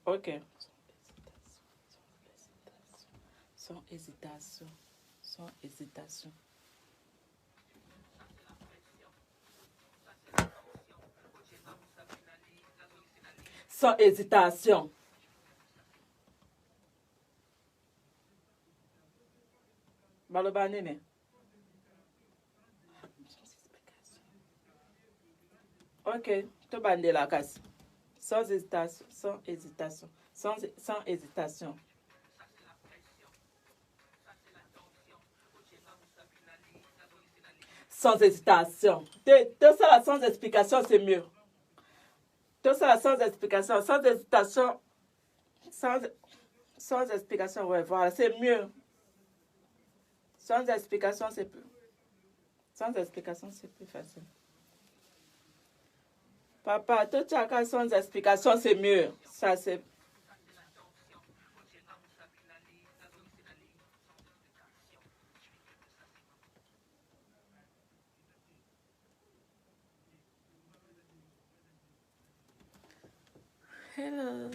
Ok. Sans hésitation. Sans hésitation. Sans hésitation. Baloba nene. Ok. To bande la casse. Sans hésitation. Sans hésitation. Sans hésitation. Sans hésitation. Tout ça sans explication, c'est mieux. Tout ça sans explication. Sans hésitation. Sans explication, ouais, voilà, c'est mieux. Sans explication, c'est plus. Sans explication, c'est plus facile. Papa, tout ça sans explication, c'est mieux. Ça, c'est. Hello.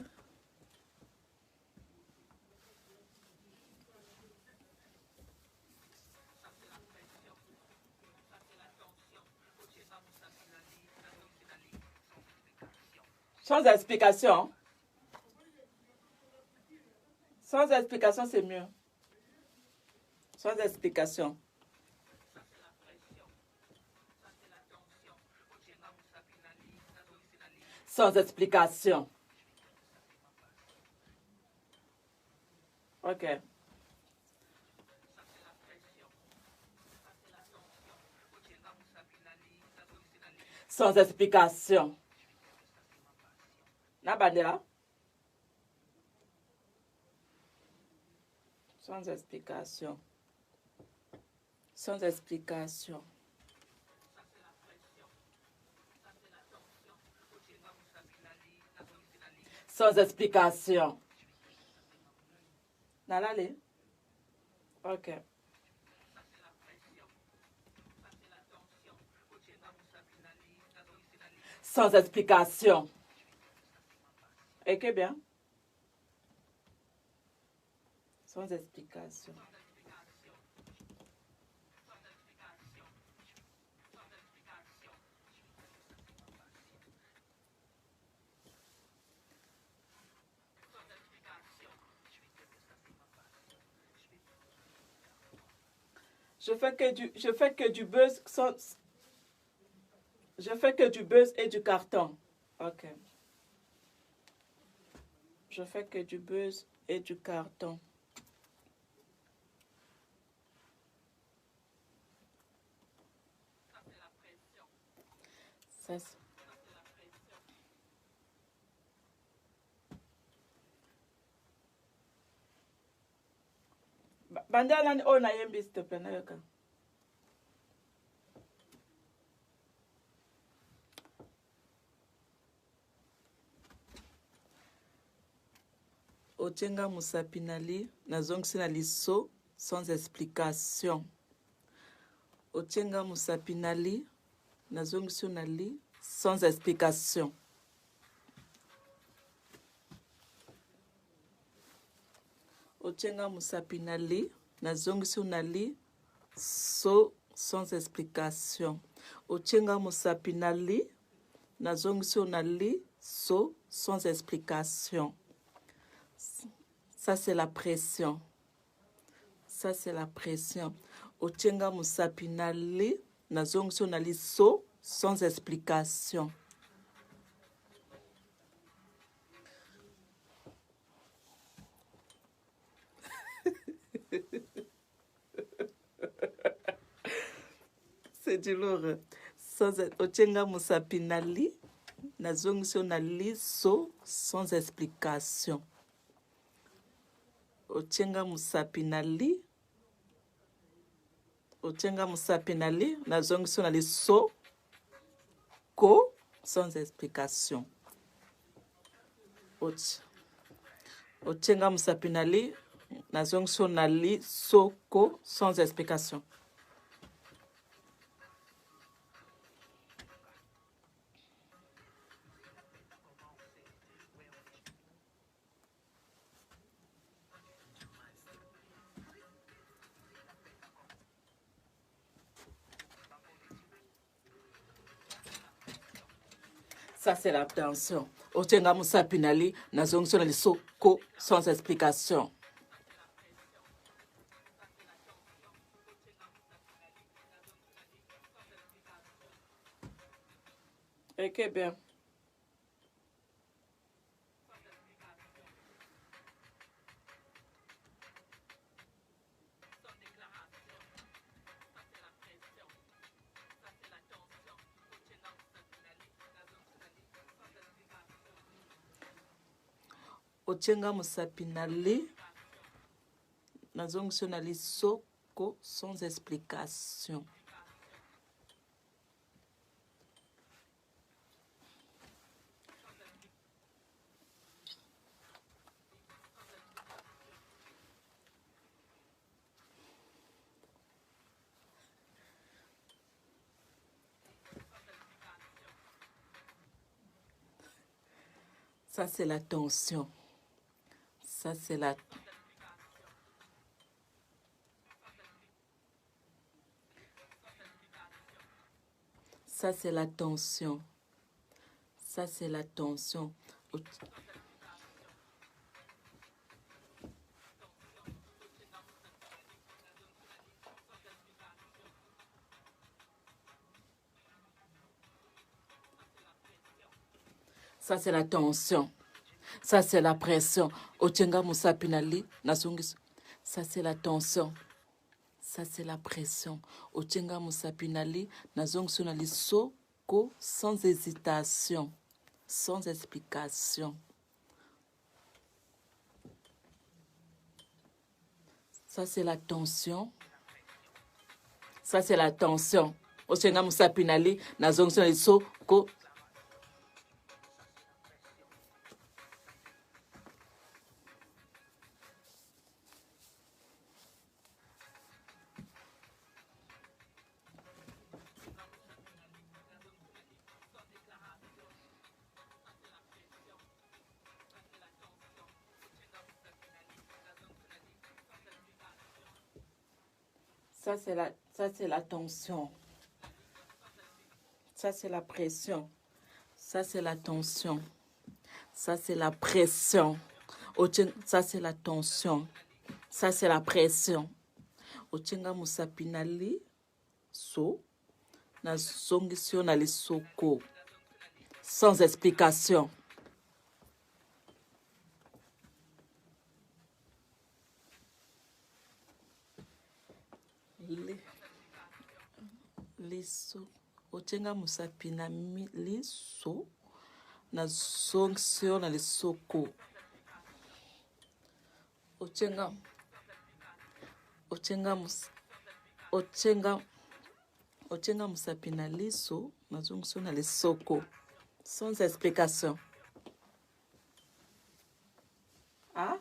Sans explication. Sans explication, c'est mieux. Sans explication. Sans explication. Ok. Sans explication. Na bandera? Sans explication. Sans explication. Sans explication. Nalale? Ok. Sans explication. Et que bien? Sans explication. Je fais que du buzz je fais que du buzz et du carton. Ok. Je fais que du buzz et du carton. Ça, Bandana ni ona yembi s'il te plaît, nayoka. Otenga musapinali nazongisi na liso sans explication. Otenga musapinali nazongisi na li sans explication. Otenga musapinali nazongisi na li so sans explication. Otenga musapinali nazongisi na li so sans explication. Ça, c'est la pression. Ça, c'est la pression. Otenga musapinali nazongisi na li so sans explication. C'est du lourd. Otenga musapinali nazongisi na li so sans explication. Otenga musapinali nazongisi na li so ko sans explication. Otenga musapinali nazongisi na li so ko sans explication. Ça, c'est l'attention. Otenga Moussa Pinali, Nazongso Soko, sans explication. Ok, bien. Otenga Moussa Pinali, Nazongso Soko, sans explication. Ça, c'est la tension. Ça, c'est la... Ça, c'est la tension. Ça, c'est la tension. Ça, c'est la tension. Ça, c'est la pression. Otenga Moussa Pinali, Nazongis. Ça, c'est la tension. Ça, c'est la pression. Otenga Moussa Pinali, Nazongso Soko, sans hésitation, sans explication. Ça, c'est la tension. Ça, c'est la tension. Otenga Moussa Pinali, Nazongso Soko. Ça, c'est la tension. Ça, c'est la pression. Ça, c'est la tension. Ça, c'est la pression. Ça, c'est la tension. Ça, c'est la pression. Otenga Moussa Pinali, so, na zongisio na lisoko. Sans explication. Liso. Otenga Moussa Pinali, liso, na zongisio na lisoko. Otenga Moussa Pinali, so, na zongisio na lisoko. Sans explication. Ah?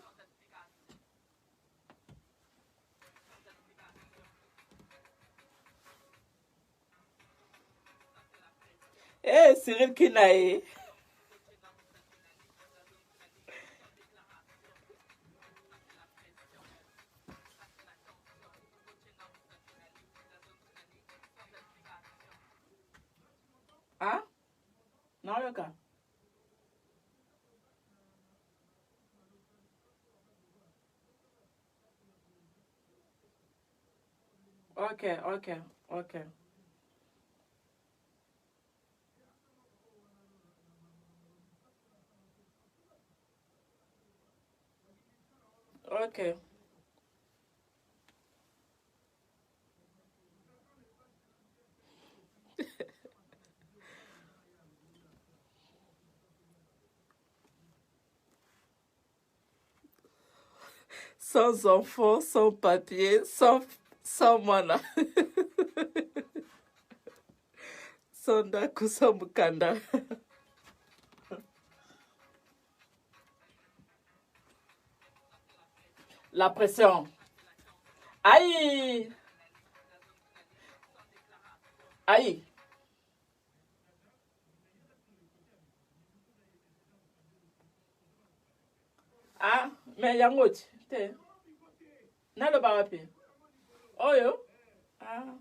Eh, Cyril Kinae. Ah? Non, le cas. Ok, ok, ok. Ok. Sans enfant, sans papier, sans mana. Sans daku, sans mukanda. La pression. Aïe! Aïe! Ah, mais yangochi. Te. Nalo barapi. Oh yo. Ah.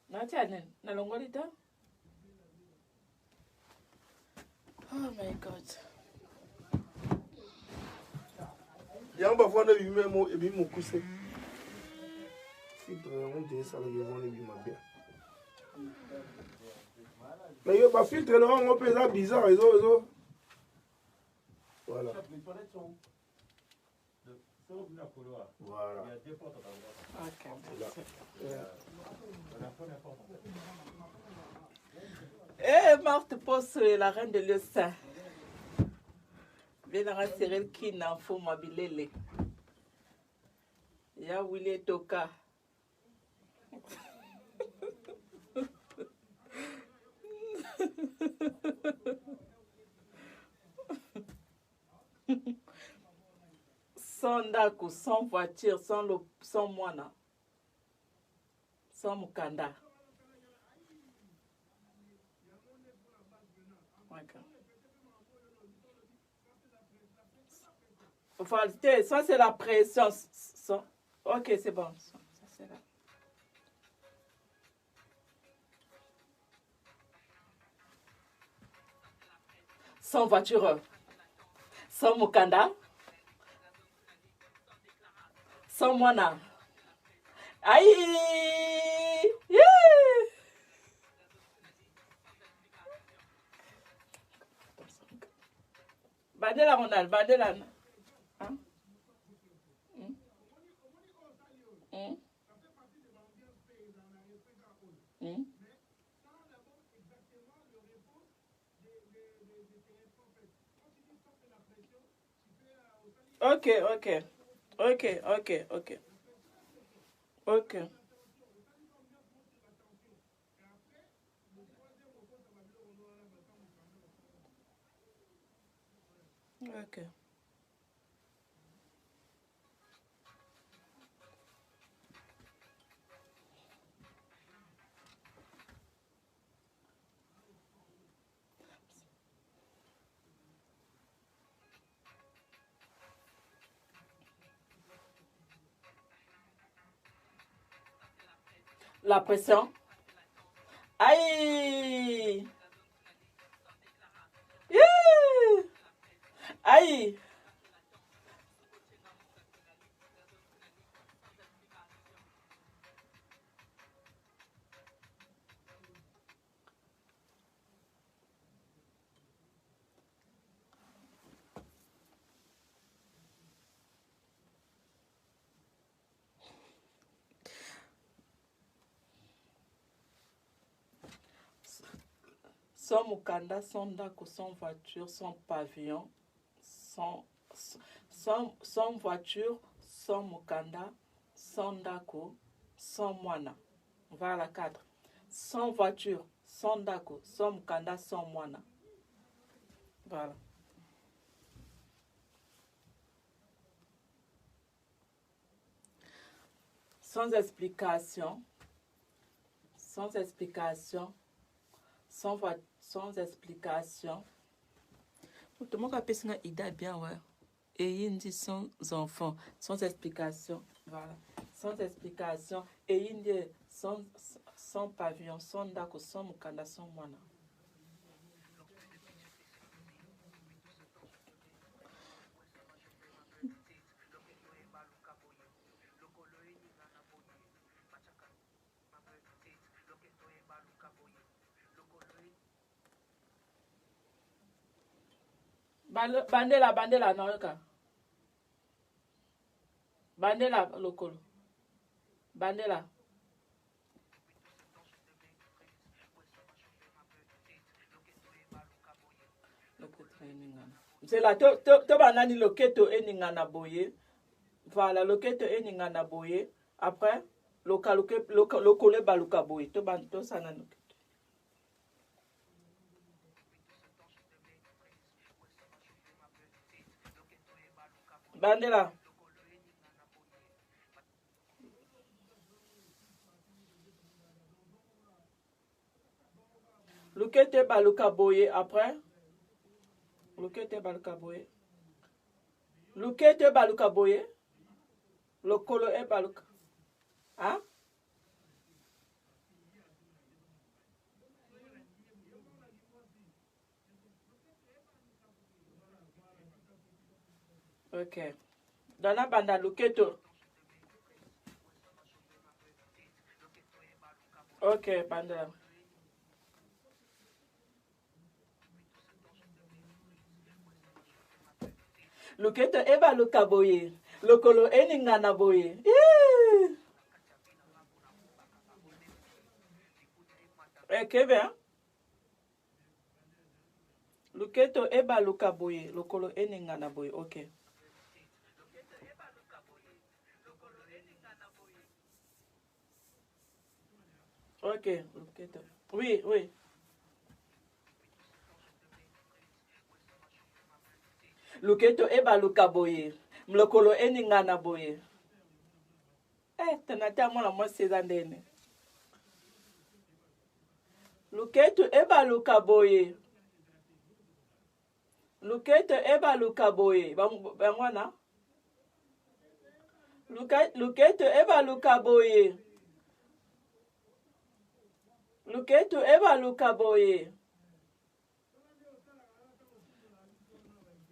Natianen, na longolita. Oh my God. Yang ba fona bi memo e bi mo kuse. Filtre on dit ça le vont bi ma bien. Mais yo ba filtre non on peut ça bizarre eso. Voilà. Voilà. Ok. Eh, Marthe Posse, la reine de l'Eussin. Bien à Cyril qui n'en faut ma bilele. Ya Willy Toka. Sans Daku, sans voiture, sans moine, sans Mukanda. Enfin, ça c'est la pression. Ok, c'est bon. Ça, c'est là. Sans voiture, sans Mukanda, sans moine. Aïe! Yeah! Bandela Ronald, bandela. Hein? Ok, ok. Ok, ok, ok. Ok. Ok. La pression. Aïe! Yeah! Aïe! Sans Mukanda, sans Dako, sans voiture, sans pavillon, sans voiture, sans Mukanda, sans Dako, sans moine. Voilà 4. Sans voiture, sans Dako, sans Mukanda, sans moine. Voilà. Sans explication, sans explication, sans explication. Tout le monde a pensé une idée bien, ouais. Et il dit sans enfants, sans explication. Voilà. Sans explication. Et il dit sans pavillon, sans dako, sans mukanda, sans moine. Bandela, non, bandela, local. Bandela. C'est là, to banani loketo eningana boye. Voilà, loketo eningana boye. Après, lokole baluka boye. To ban to sana loketo. Bandela. Lokete baluka boye après. Lokete baluka boye. Lokete baluka boye. Lokolo e baluka. Hein? Ok. Dans la bande à Luketo. Ok, bande. Luketo eba lukaboye. Lokolo eningana boye. Kevin. Luketo eba lukaboye. Lokolo eningana boye. Ok. Ok, Luketo. Oui, oui. Luketo eba lukaboye. Mlokolo eningana boye. Tenata mwana mwasi zandene. Luketo eba lukaboye. Luketo eba lukaboye. Bangwana? Luketo eba lukaboye. Luketo eba lukaboye.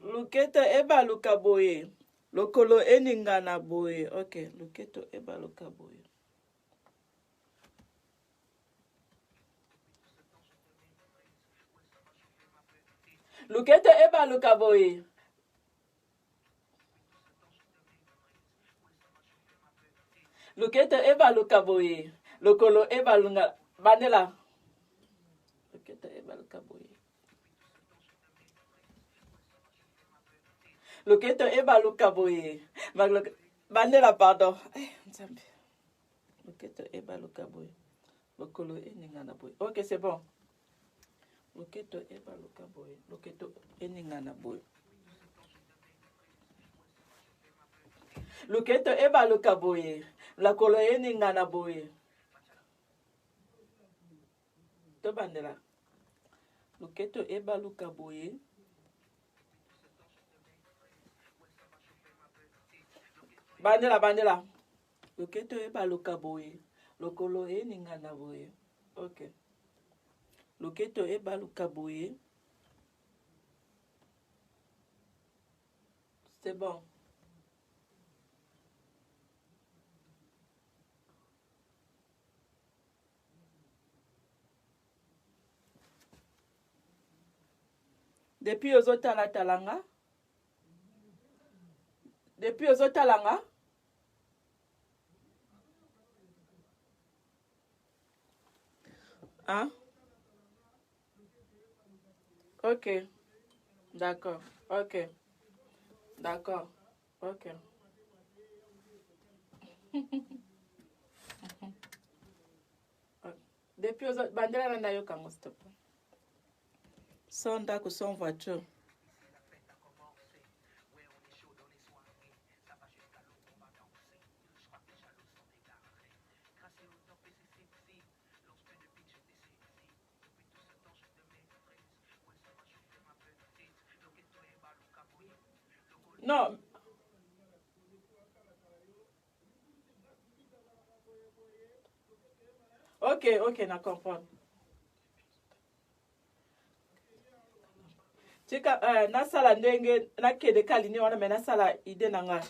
Luketo eba lukaboye. Lokolo eningana boye. Ok, Luketo eba lukaboye. Luketo eba lukaboye. Luketo eba lukaboye. Lokolo eba lunga. Bandela. Luketo eba lukaboye. Luketo eba lukaboye. Bandela, pardon. Luketo eba lukaboye. Lokolo eningana boye. Ok, c'est bon. Luketo eba lukaboye. Luketo eningana boye. Luketo eba lukaboye. Lokolo eningana boye. To bandela. Luketo eba lukaboye. Bandela. Luketo eba lukaboye. Lokolo eningana boye. Ok. Luketo eba lukaboye. C'est bon. Depuis ozotala talanga. Depuis ozotalanga. Hein? Ok. D'accord. Ok. D'accord. Ok. Depuis aux autres, bandela na yo kango stop. Son ndako, son voiture. Non. Ok, na comprendre. Tika nasala ndenge nakede kalini wana me nasala ide na nga.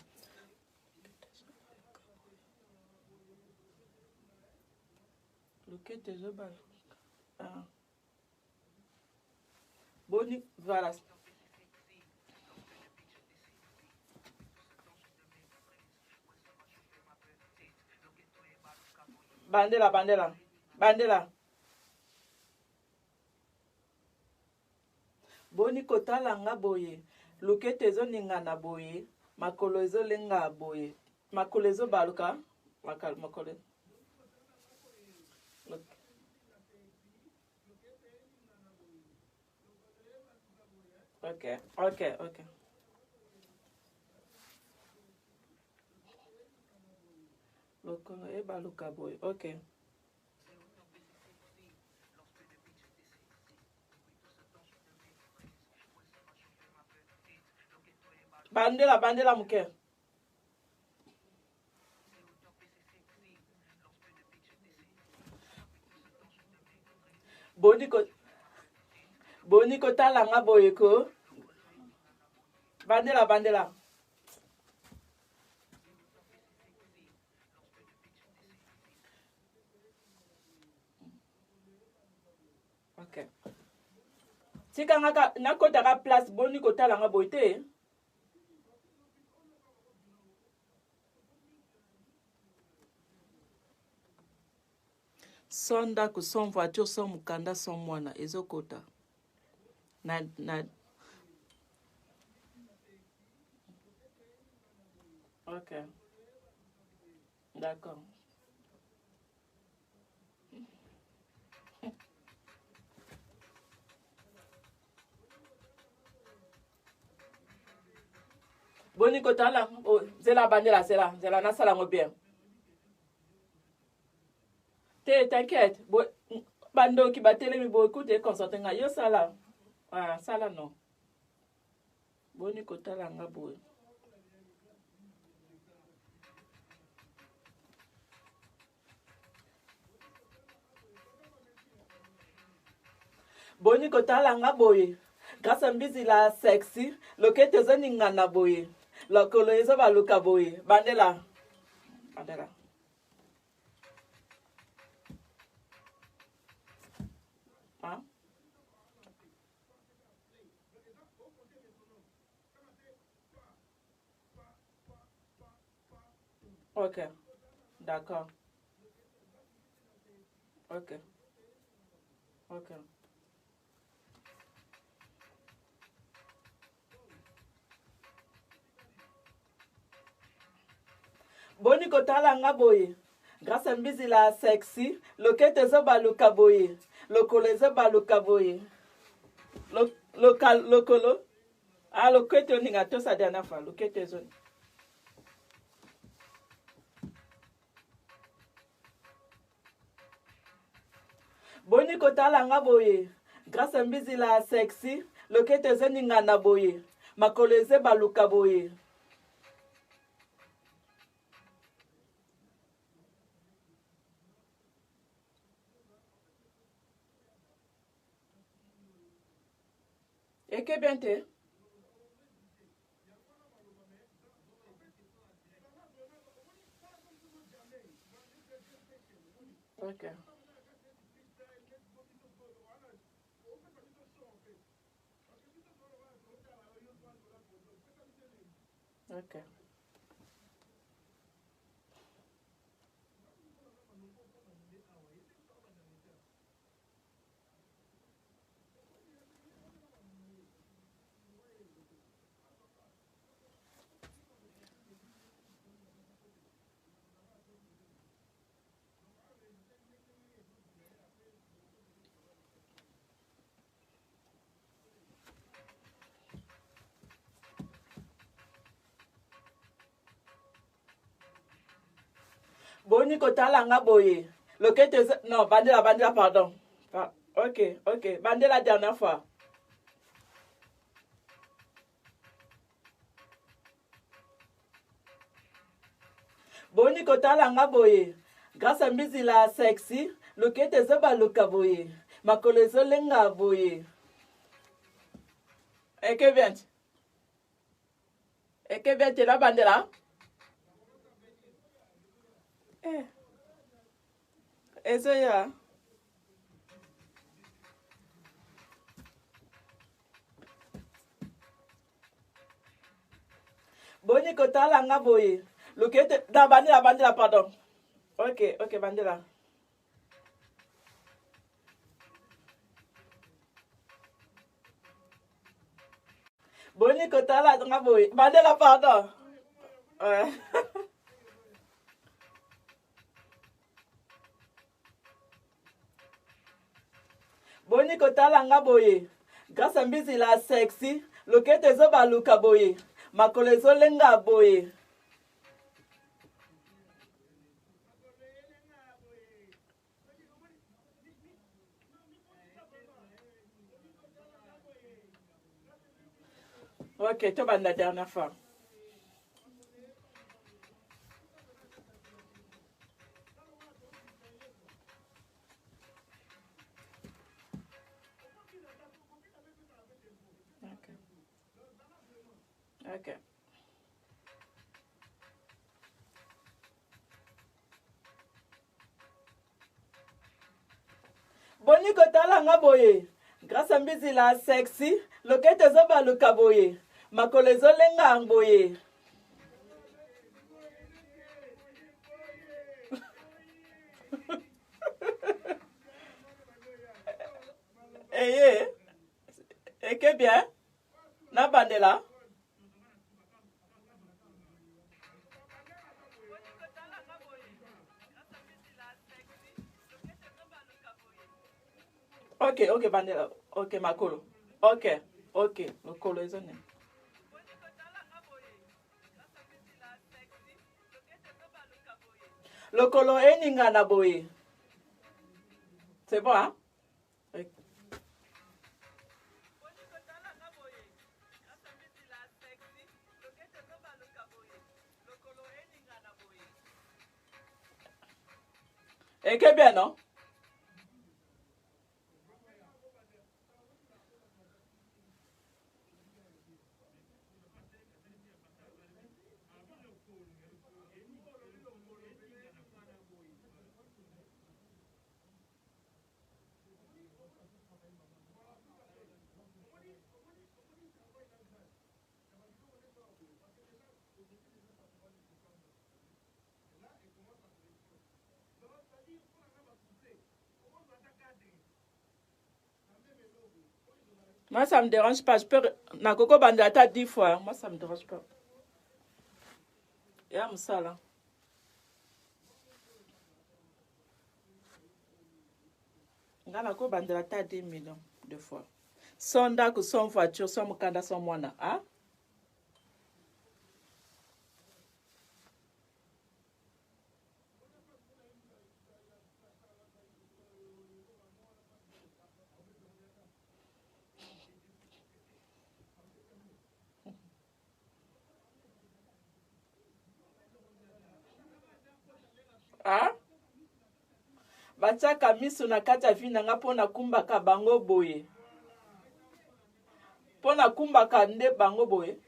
Luketo ezobala. Boni, voilà. Bandela. Boni kotala nga boye. Luketo ezoningana boye. Makolo ezolenga boye. Makolo ezobaluka. Makolo. Ok. Lokolo ebaluka boye. Ok. Bandela muke. Boni ko tala nga boye ko. Bandela. Ok. Tika nakota ka place boni kotala nga boite. Sonda ku son voiture son mukanda son mwana ezokota. Na Ok. D'accord. Boni kotala, oh, zela bandela, zela nasala ngo bien. T'inquiète, bando qui batele mi bo écoute concentre nga yo sala. Ah, sala non. Boni kotala nga bo. Boni kotala nga boye. Grâce à mbizi la sexy, lokete zoni ngana boye. Lokolo ezo baluka boye. Bandela. Bandela. Hein? Ok. D'accord. Ok. Ok. Boni kotala nga boye. Grâce à mbizi la sexy, lokete zo baluka boye. Lokolo ezo baluka boye. Lokolo. Ah, lokete oninga tosa dernière fois. Lokete zo. Boni kotala nga boye. Grâce à mbizi la sexy, lokete zo ningana boye. Makolo ezo baluka boye. Eke bien te? Ok. Ok. Boni kotala nga boye. Lokete non, bandela, pardon. Ah, ok. Bandela dernière fois. Boni kotala nga boye. Grâce à mbizi la sexy, lokete zo baluka boye. Makolo ezo lenga boye. Eke bien te la bandela? Ezo ya. Boni kotala nga boye. Lokete da bandela, pardon. Ok, bandela. Boni kotala nga boye. Bandela, pardon. Ouais. Boni kotala nga boye. Grâce à mbizi la sexy, lokete zo baluka boye. Makolo ezo lenga boye. Ok, tu vas la dernière fois. Ok. Boni kotala nga boye. Grâce à mbizi la sexy. Lokete zoba luka boye. Makolo ezolenga boye. Eye. Eke bien. Na bandela. Ok, bandela. Ok, makolo. Ok, makolo ezone. Lokolo eninga na boye. C'est bon, hein? Ok. Eke bien, non? Moi, ça me dérange pas. Je peux. Nakoko bandata 10 fois. Moi, ça me dérange pas. Ya musala. Ngala ko bandata 10 millions de fois. Son dak, son voiture, son mukanda, son mwana. Hein? Hein? Batiaka miso na kati ya vi na nga mpo na kumbaka bango boye. Mpo na kumbaka nde bango boye.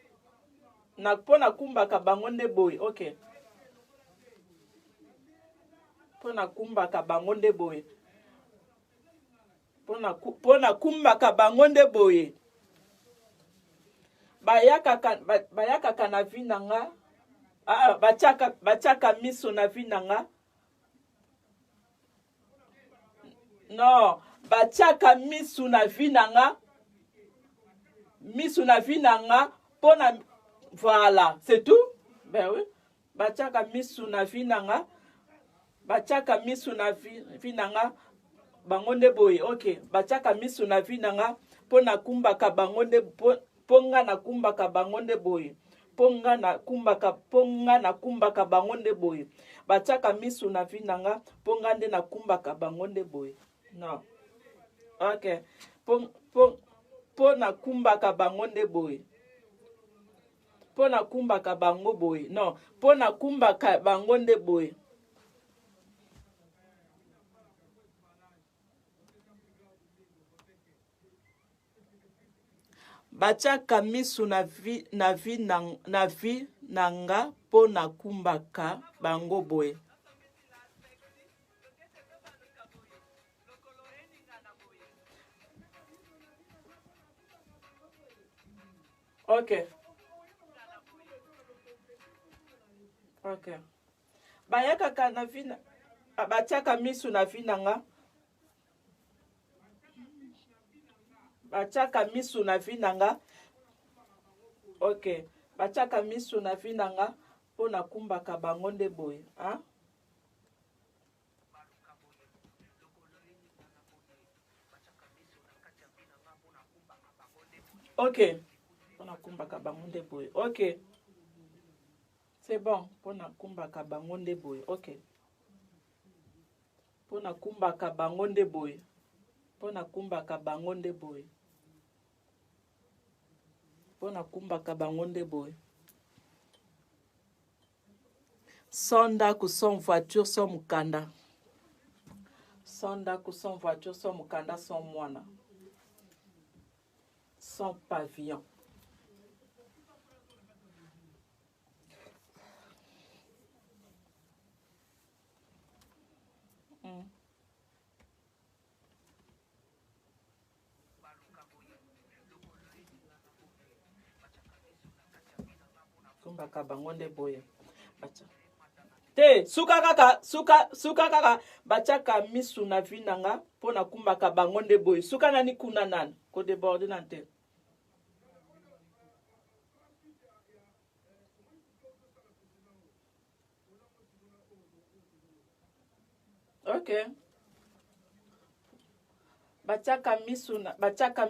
Mpo na kumbaka bango nde boye. Ok. Mpo na kumbaka bango nde boye. Mpo na kumbaka bango nde boye. Bayakaka na vi na nga. Batiaka miso na vi na nga. Non, batiaka misu na vi na nga. Misu na vi na nga. Pona, voilà, c'est tout. Ben oui. Batiaka misu na vi na nga. Batiaka misu na vi na nga. Bango nde boye, ok. Batiaka misu na vi na nga. Pona kumbaka bango nde ponga na kumbaka bango nde boye. Ponga na kumbaka bango nde boye. Batiaka misu na vi na nga. Ponga nde na kumbaka bango nde boye. Non. Ok. Po na kumbaka bango nde boye. Po na kumbaka bango boye. Non. Po na kumbaka bango nde boye. Batiaka misu na vi na nga po na kumbaka bango boye. Ok. Ok. Bayakaka na vi na. Batiaka misu na vi na nga. Batiaka misu na vi na nga. Ok. Batiaka misu na vi na nga. Po na kumbaka bango nde boye. Hein? Ok. Po na kumbaka bango nde boye. Ok. C'est bon. Po na kumbaka bango nde boye. Ok. Po na kumbaka bango nde boye. Po na kumbaka bango nde boye. Po na kumbaka bango nde boye. Son ndako, son voiture, son mukanda. Son ndako, son voiture, son mukanda, son mwana. Son pavillon. kumbaka bango nde boye te suka kaka batiaka misu na vi nanga mpo na kumbaka bango nde boye suka nani kuna nani kodeborde na te. Ok. Batiaka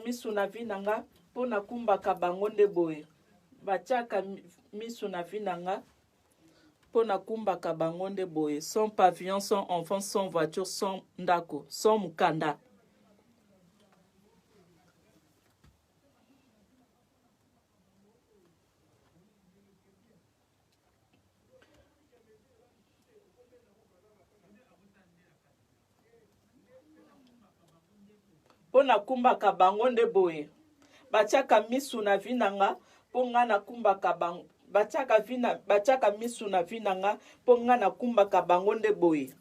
misu na vi nanga mpo na kumbaka bango nde boye. Batiaka misu na vi nanga mpo na kumbaka bango nde boye. Sans pavillon, sans enfant, sans voiture, sans ndako, sans mukanda. Mpo na kumbaka bango nde boye. Batiaka misu na vi nanga mpo nga na kumbaka bango. Batiaka misu na vi nanga mpo nga na kumbaka bango nde boye.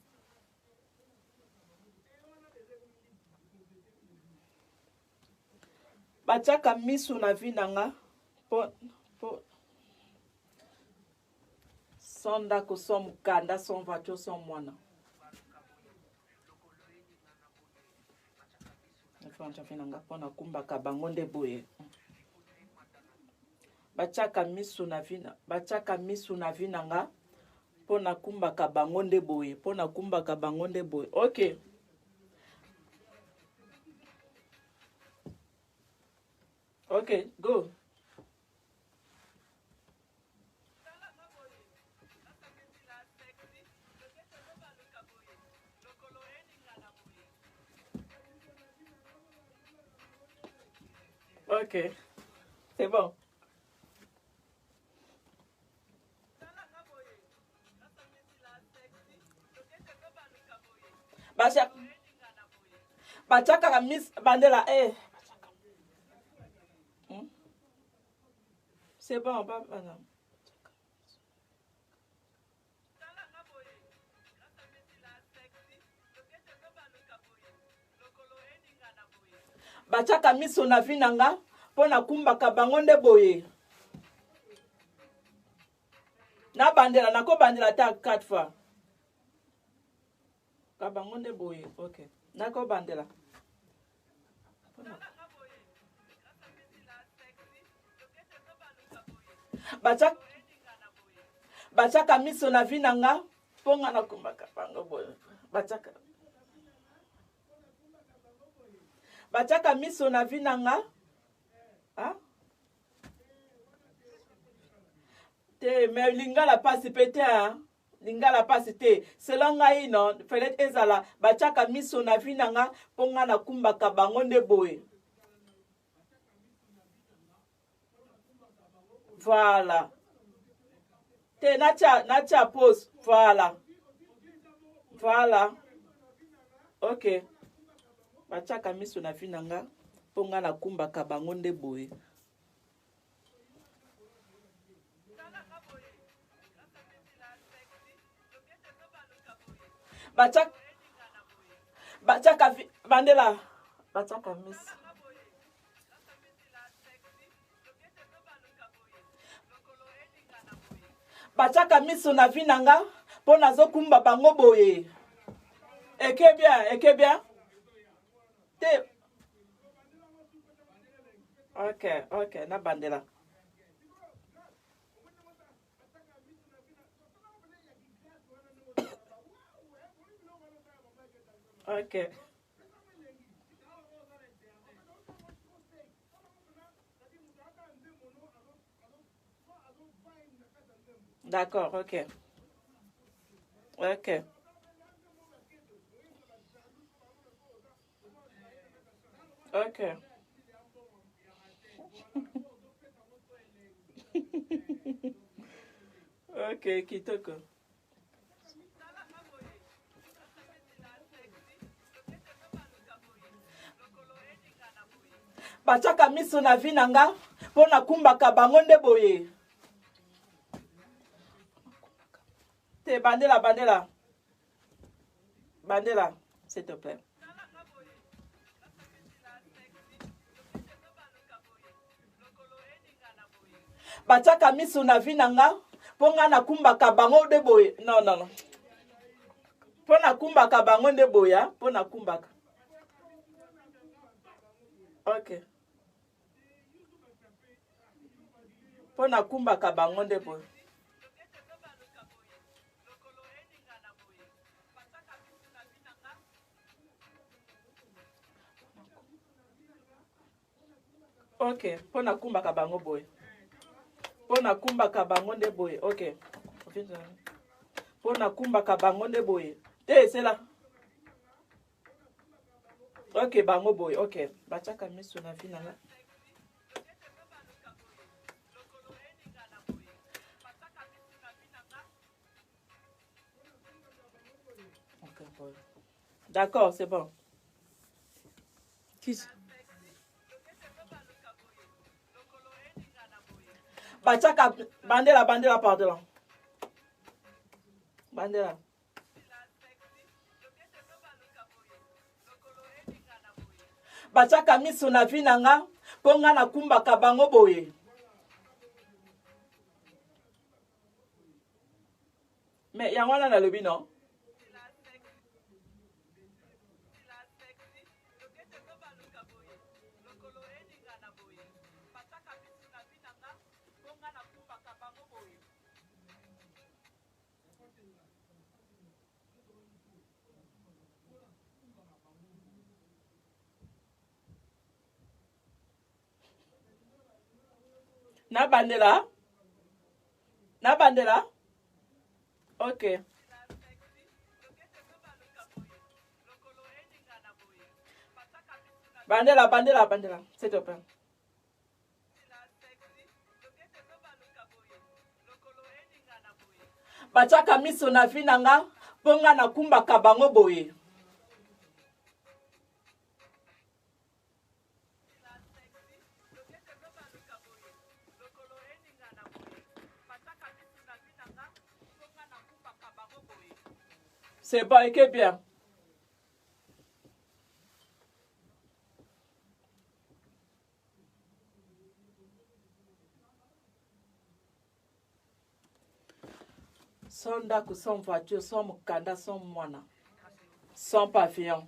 Batiaka misu na vi nanga mpo sans ndako, sans mukanda, sans voiture, sans mwana. Mpona kumbaka bango nde boye. Batiaka misu na vi nanga mpona kumbaka bango nde boye. Mpona kumbaka bango nde boye. Ok. Ok, go. Ok, c'est bon. Batiaka miss bandela C'est bon, madame. Batiaka miso na vi nanga mpona kumbaka bango nde boye. Na bandela nako bandela ta 4 fois. Ka bango nde boye. OK. Nako bandela. Batiaka miso na vi nanga mponga na kumbaka bango boye. Batiaka miso na vi nanga. Ah? Te mais lingala pasi pete hein. Lingala pasi te. Selon ngai non, fallait ezala batiaka miso na vi nanga mponga na kumbaka bango nde boye. Voilà. Te nacha pause. Voilà. Voilà. OK. Batiaka miso na vi nanga mponga na kumbaka bango nde boye. Batiaka bandela. Batiaka miso. Batiaka miso na vi nanga mpo nazo kumba bango boye. Eke bien. Te. OK, na bandela. OK. D'accord, OK. OK. OK. OK, kitoko. Batiaka miso na vi nanga mpona kumbaka bango nde boye. Te bandela. Bandela, s'il te plaît. Bachaka misu na vinanga. Ponga na kumbaka bango de boye. Non, non, non. Pona kumbaka bango de boya. Pona kumbaka. Ok. Pona kumbaka bango de boye. Ok. Pona kumbaka bango boye. Pona kumbaka bango de boye. Ok. Pona kumbaka bango de boye. C'est là. Ok, bango boy, ok. Bachaka misu na vinanga. Ok, boy. D'accord, c'est bon. Qui? Bachaka, bandela, bandela, pardon. Bandela. Bachaka misu na vinanga. Ponga na kumbaka bango boye. Mais yangwana na lobi non? Na bandela? Na bandela? Ok. Bandela, bandela, bandela. C'est top. Bachaka miso na vinanga. Ponga na kumbaka bango boye. C'est bon, et bien. Sans daku, sans voiture, sans mukanda, sans moana. Sans pavillon.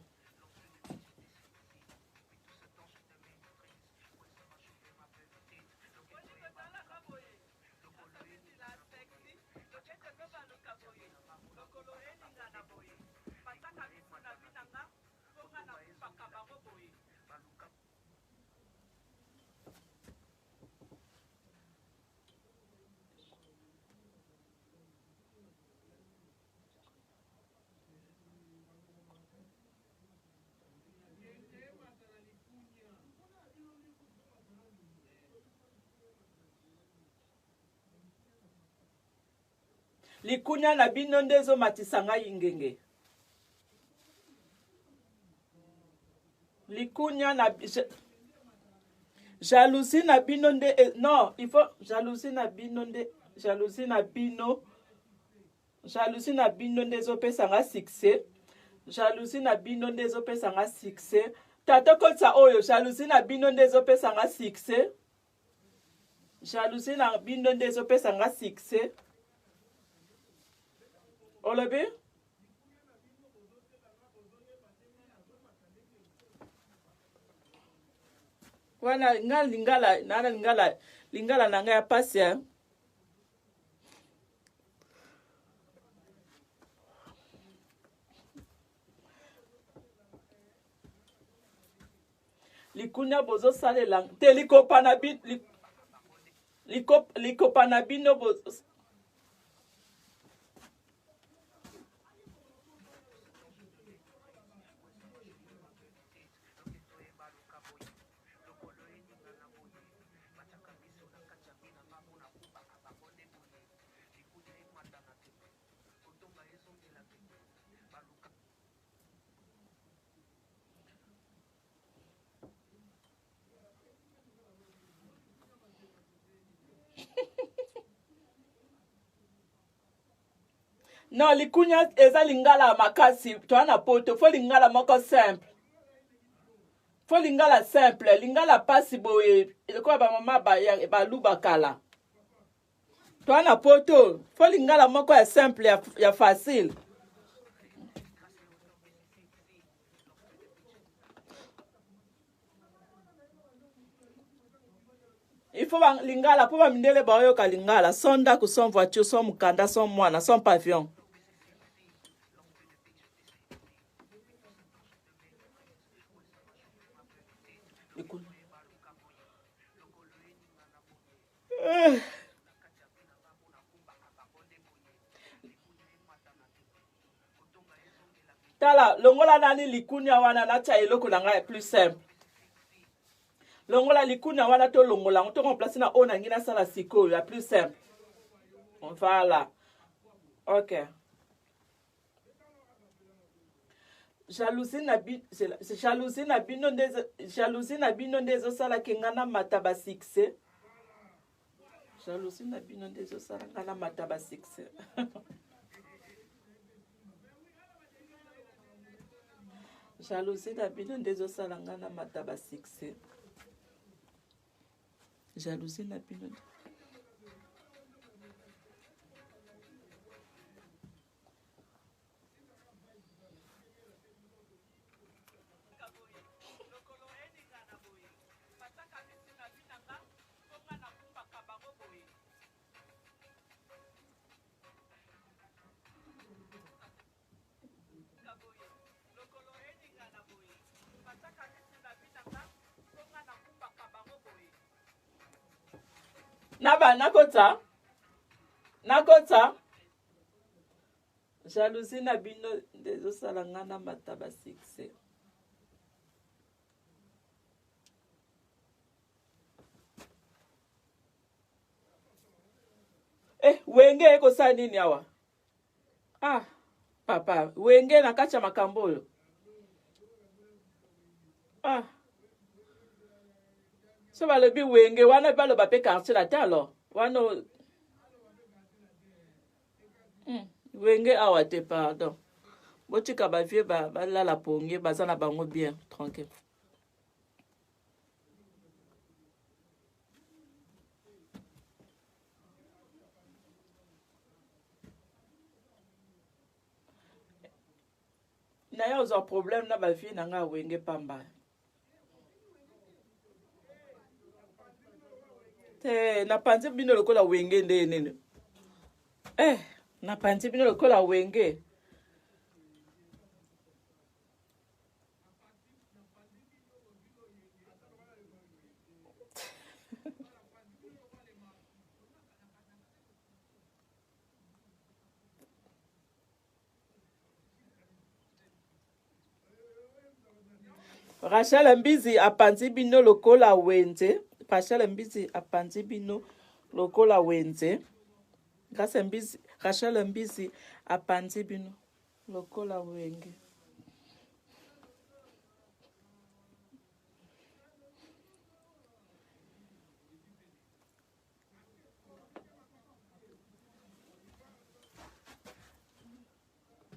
Likunya na bino ndezo matisanga ingenge. Likunya na jalousie na bino nde non, il faut jalousie na bino nde jalousie na bino ndezo pesanga succès. Jalousie na bino ndezo pesanga succès. Tata kotsa oyo jalousie na bino ndezo pesanga succès. Jalousie na bino ndezo pesanga succès. Olobi? Wana lingala nanga ya pasi hein. Likunya bozo sale lang te likopana bino bozo. Non, likunya eza lingala makasi, toana poto, fo lingala moko simple. Fo lingala simple, lingala pasi boye, kwa ba mama ba luba kala. Toi na poto. Faut lingala moko ya simple ya facile. Il faut lingala pour ba mindele ba yo ka lingala son ndako son voiture son mukanda son mwana son pavillon. Tala longola nani likunya wana na cha eloko na ngai plus simple. Longola likunya wana to longola on to remplacer na ona ngina sala siko la plus simple. Voilà. OK. Jalousie na bino ndezo sala kengana mataba succès. Jalousie na bino ndezo sala ngana mataba succès. Jalousie na bino ndezo sala ngana mataba succès. Jalousie na bino. Naba nakota jalousie na bino ndezo sala ngana mataba succès. Wenge eko sa nini awa? Ah, papa, wenge na kacha makambo oyo. Ah. So balobi wenge wana baloba pe quartier la talo. Wano wenge awa te pardon. Botika ba vie ba la ponge bazana bango bien tranquille. Na ya ozo problème na ba vie na nga wenge pamba. Te na panzi bino lokola wenge nde nene. Na panzi bino lokola wenge. Rachel Mbizi apanzi bino lokola wenze. Rachel Mbizi apanzi bino lokola wenze. Rachel Mbizi apanzi bino lokola wenge.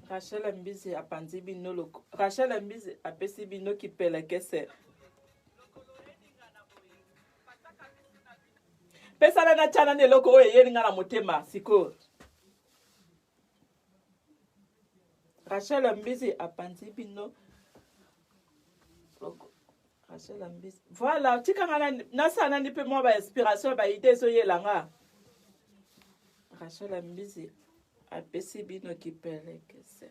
Rachel Mbizi apanzi bino loko. Rachel Mbizi apesi bino kipelekese. Pesa na chana ne loko oye yeni ngana motema siko. Rachel Mbizi apanzi bino loko. Rachel Mbizi. Voilà, tika ngana nasana ni pe mo ba inspiration ba idée so yelanga. Rachel Mbizi apesi bino kipelekese.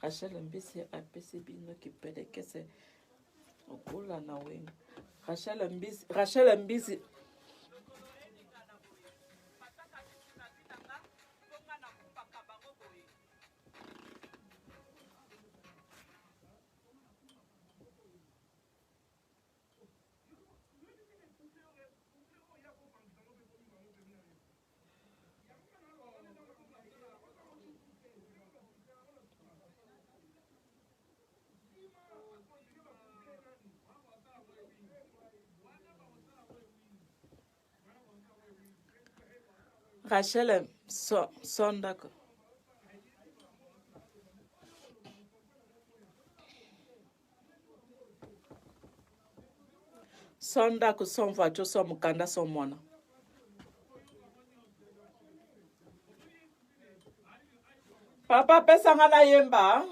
Rachel Mbizi apesi bino kipelekese. Okola na wenga. Rachel Mbizi Rachel son d'accord. Son d'accord, son voiture, son mukanda, son mwana. Papa pesa nga na yemba.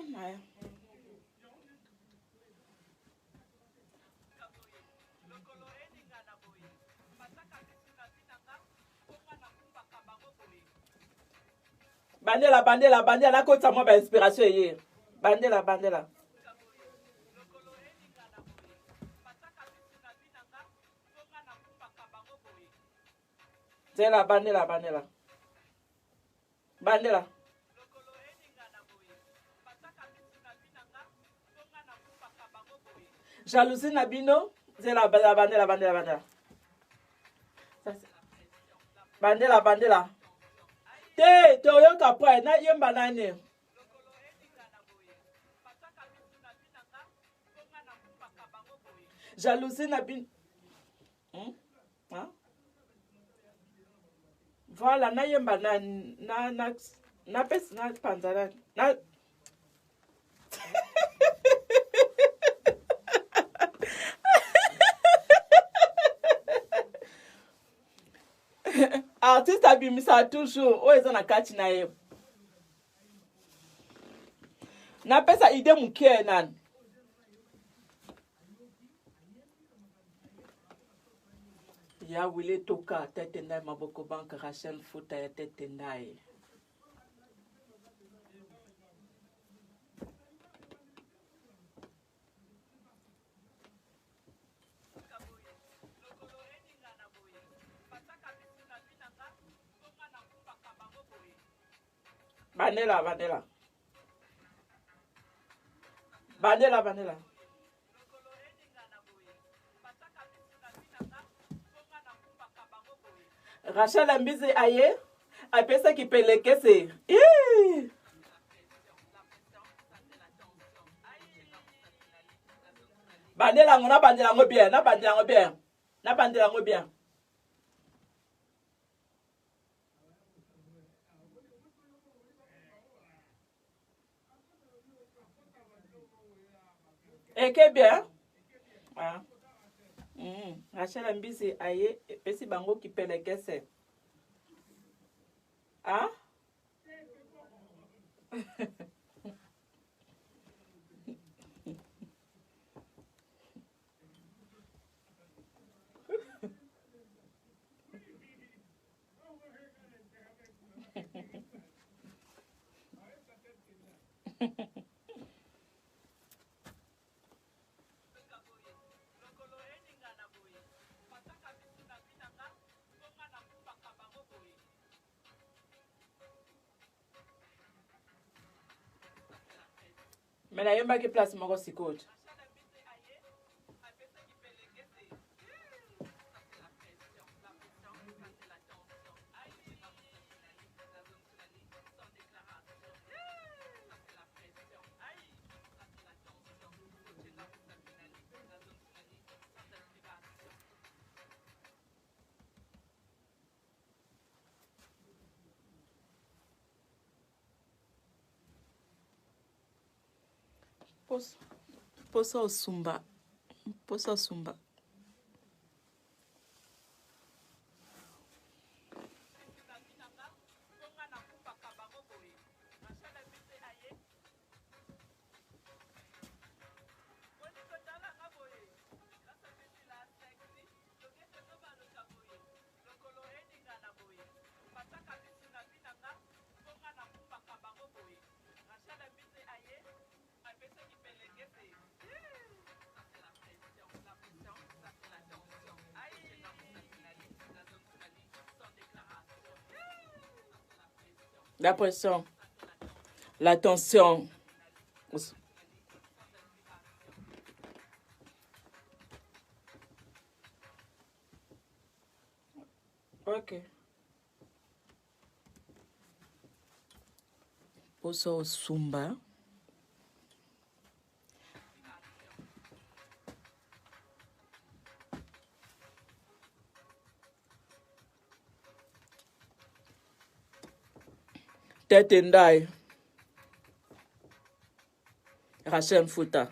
Bandela, bandela, bandela, na kota mo ba inspiration ye. Bandela, bandela. Zela, bandela, bandela. Bandela. Jalousie na bino. Zela, bandela, bandela, bandela, bandela. Bandela, bandela. Te, te oyoka poe, na yemba nani. Jalousie na bino. Hein? Voilà, na yemba na pes na panzara na artiste abimisa toujours o eza na kati na ye na pesa ide mukie nani ya wile toka tete ndai maboko banka Rachel Futa ya tete ndai bandela bandela bandela bandela Rachel Mbizi aye apesa kipelekese bandela ngo na bandela ngo bien na bandela ngo bien na bandela ngo bien eke bien ah Rachel Mbizi aye pesi bango kipelekese ah mais nayembaki place moko sikoyo posa osumba posa osumba la pression, la tension. Ok. Posa osumba. Tete ndai Rachel Futa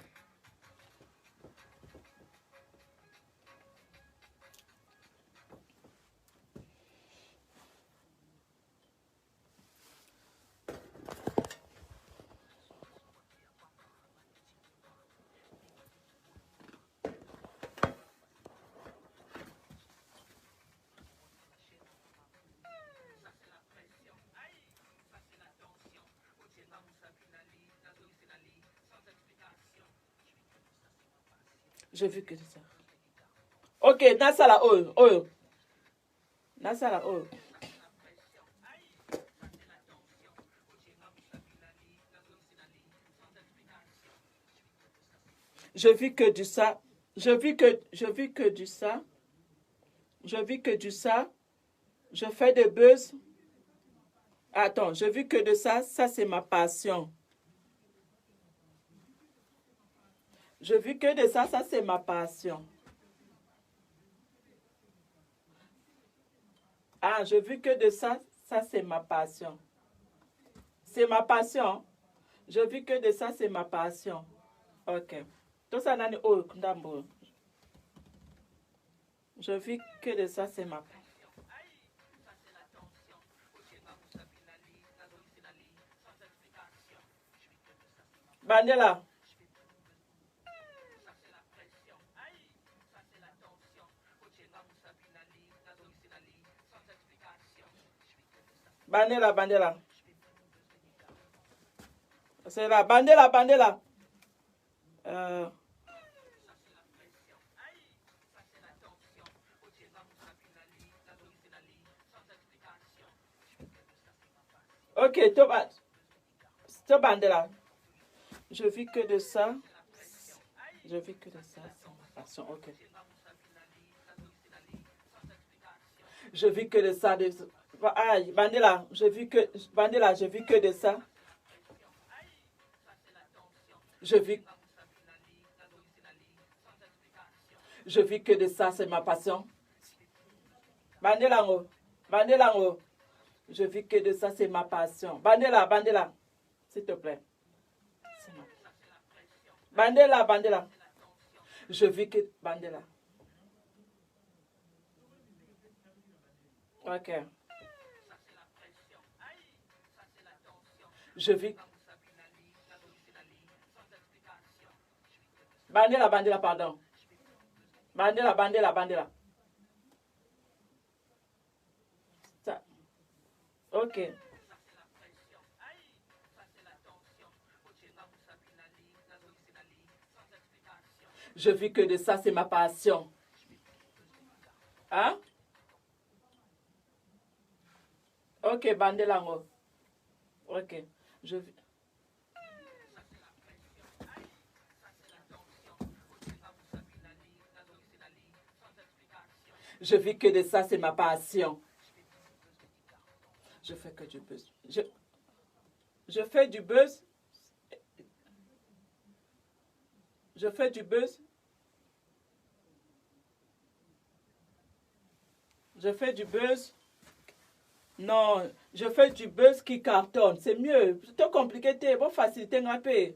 Je vis que de ça. Ok, Nasala, oh. Nasala, oh. Je vis que du ça. Je vis que du ça. Je vis que du ça. Je fais des buzz. Attends, je vis que de ça. Ça, c'est ma passion. Je vis que de ça. Ça, c'est ma passion. Ah, je vis que de ça. Ça, c'est ma passion. C'est ma passion. Je vis que de ça, c'est ma passion. Ok. Tout ça, nani, oh, ndambo. Je vis que de ça, c'est ma passion. Bandela. Bandela. C'est là, bandela. Ok, toi bandela. Je vis que de ça. Je vis que de ça, c'est ma passion. Ok. Je vis que de ça. Aïe, bandela, je vis que de ça. Je vis que de ça, c'est ma passion. Bandela, je vis que de ça, c'est ma passion. Bandela, s'il te plaît. Bandela. Je vis que... Bandela. Ok. Je vis... Bandela, pardon. Bandela. Ça. Ok. Je vis que de ça, c'est ma passion. Hein? Ok, bandela. Ok. Je vis... Je vis que de ça, c'est ma passion. Je fais que du buzz. Je fais du buzz. Je fais du buzz. Je fais du buzz. Non, je fais du buzz qui cartonne. C'est mieux. C'est trop compliqué. C'est pas facilité un peu.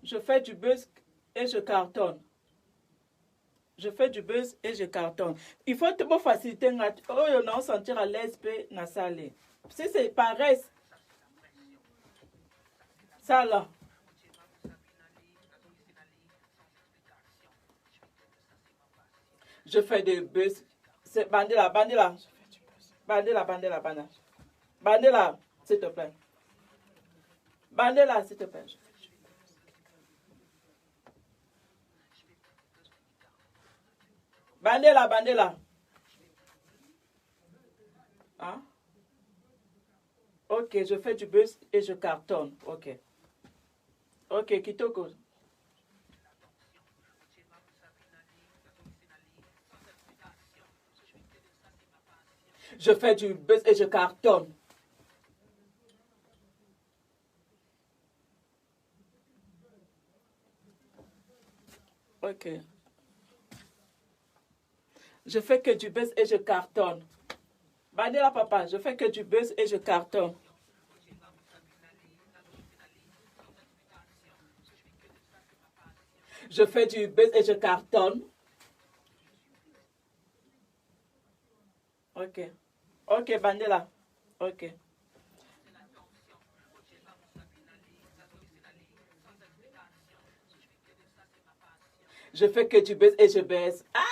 Je fais du buzz et je cartonne. Je fais du buzz et je cartonne. Il faut te faciliter. Oh, on sentir à l'aise dans ça. Si c'est pareil, ça là. Je fais des buzz. C'est bandela. Bandela, s'il te plaît. Bandela, s'il te plaît. Bandela. Hein? Ok, je fais du buzz et je cartonne. Ok, Kitoko. Je fais du buzz et je cartonne. Ok. Je fais que du buzz et je cartonne. Bandela, papa, je fais que du buzz et je cartonne. Je fais du buzz et je cartonne. Ok, Bandela. Ok. Je fais que du buzz et je baisse. Aïe!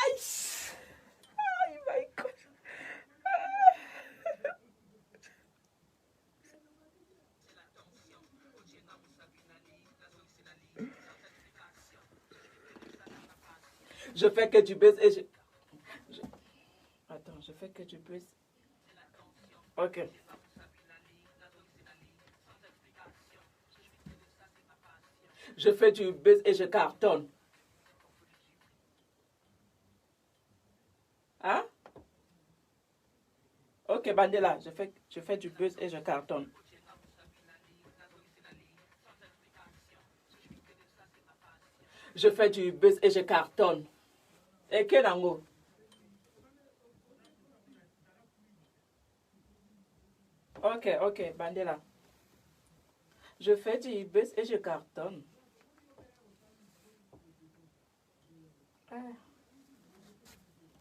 Aïe, my God. Je fais que du buzz et Attends, je fais que du buzz. Ok. Je fais du buzz et je cartonne. Hein? Ok, Bandela, je fais du buzz et je cartonne. Je fais du buzz et je cartonne. Et quel angle? Ok, Bandela. Je fais du buzz et je cartonne.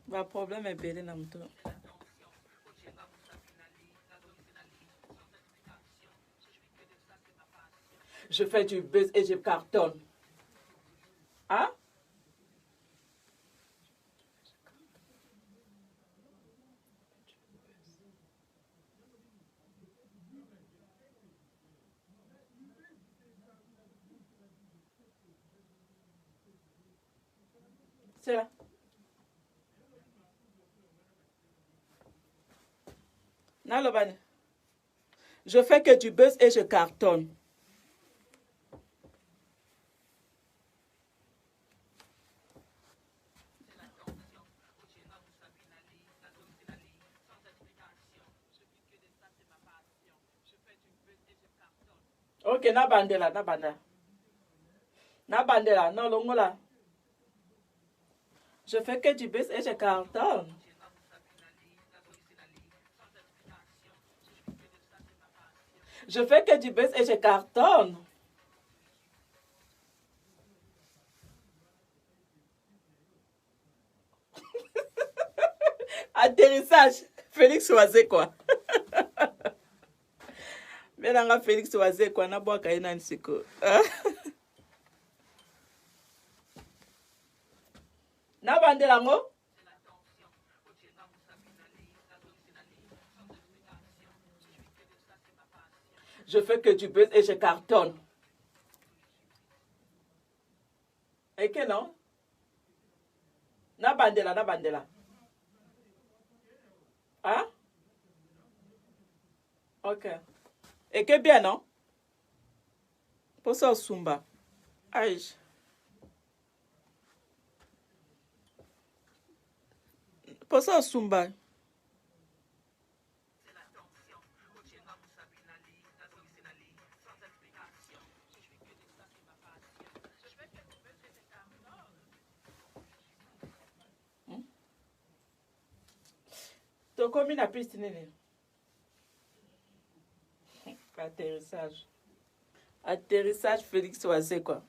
Le problème est belé dans tout. Je fais du buzz et je cartonne. Hein? C'est là. Nalobane. Je fais que du buzz et je cartonne. Ok, na bandela. Na bandela, non, longola. Je fais que du buzz et je cartonne. Je fais que du buzz et je cartonne. Atterrissage. Félix Oisé, quoi. Mais là, Félix Oisé, quoi. Na bois kaina nsiko. Na bandela ngo? Je fais que du buzz et je cartonne. Et que non? Na bandela. Hein? Ok. Et que bien, non? Pour ça, Sumba. Aïe. Pour ça, Sumba. Tu as mis la piste, Néné. Atterrissage. Atterrissage, Félix Oisé, quoi.